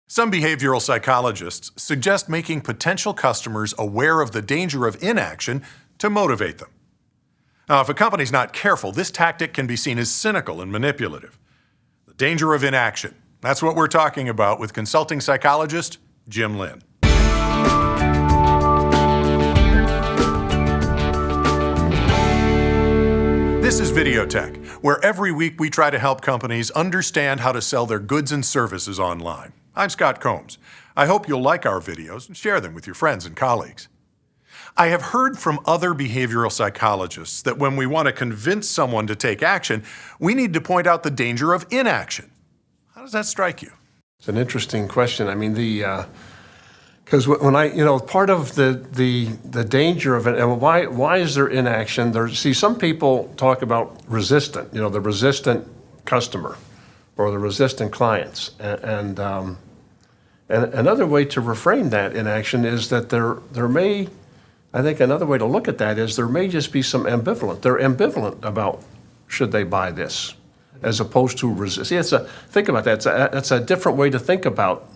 Some behavioral psychologists suggest making potential customers aware of the danger of inaction to motivate them. Now, if a company's not careful, this tactic can be seen as cynical and manipulative. The danger of inaction. That's what we're talking about with consulting psychologist Jim Lynn. This is Vidiotheque, where every week we try to help companies understand how to sell their goods and services online. I'm Scott Combs. I hope you'll like our videos and share them with your friends and colleagues. I have heard from other behavioral psychologists that when we want to convince someone to take action, we need to point out the danger of inaction. How does that strike you? It's an interesting question. I mean, because when part of the danger of it, and why is there inaction? Some people talk about resistant, the resistant customer or the resistant clients, and another way to reframe that inaction is that another way to look at that is there may just be some ambivalent. They're ambivalent about should they buy this, as opposed to resist. See, think about that. That's a different way to think about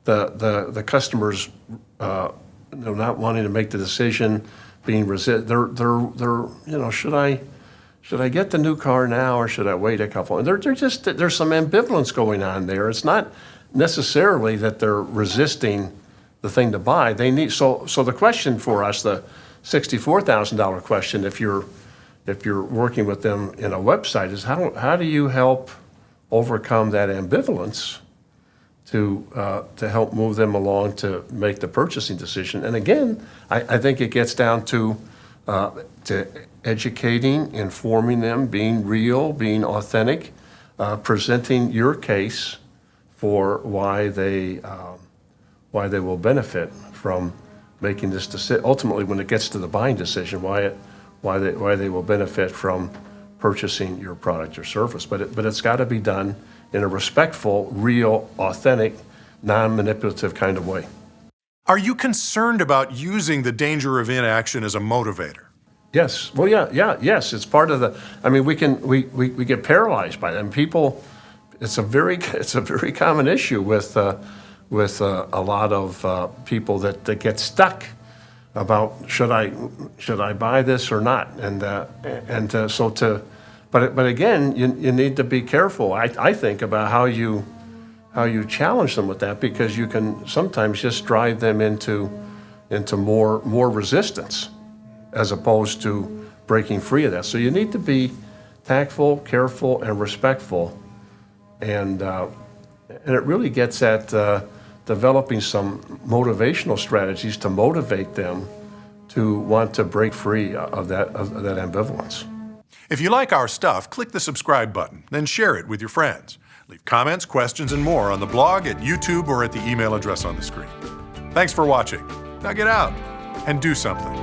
the customers, not wanting to make the decision, being resist. They're should I get the new car now or should I wait a couple? And there's some ambivalence going on there. It's not necessarily that they're resisting the thing to buy. They need so the question for us, the $64,000 question, if you're working with them in a website, is how do you help overcome that ambivalence to help move them along to make the purchasing decision? And again, I think it gets down to educating, informing them, being real, being authentic, presenting your case for why they will benefit from making this decision. Ultimately, when it gets to the buying decision, why they will benefit from purchasing your product or service. But it's got to be done in a respectful, real, authentic, non-manipulative kind of way. Are you concerned about using the danger of inaction as a motivator? Yes. Well, yes. It's part of the. I mean, we get paralyzed by them. People. It's a very common issue with a lot of people that get stuck about should I buy this or not, but again, you need to be careful. I think about how you challenge them with that, because you can sometimes just drive them into more resistance as opposed to breaking free of that. So you need to be tactful, careful, and respectful. And it really gets at developing some motivational strategies to motivate them to want to break free of that ambivalence. If you like our stuff, click the subscribe button, then share it with your friends. Leave comments, questions, and more on the blog, at YouTube, or at the email address on the screen. Thanks for watching. Now get out and do something.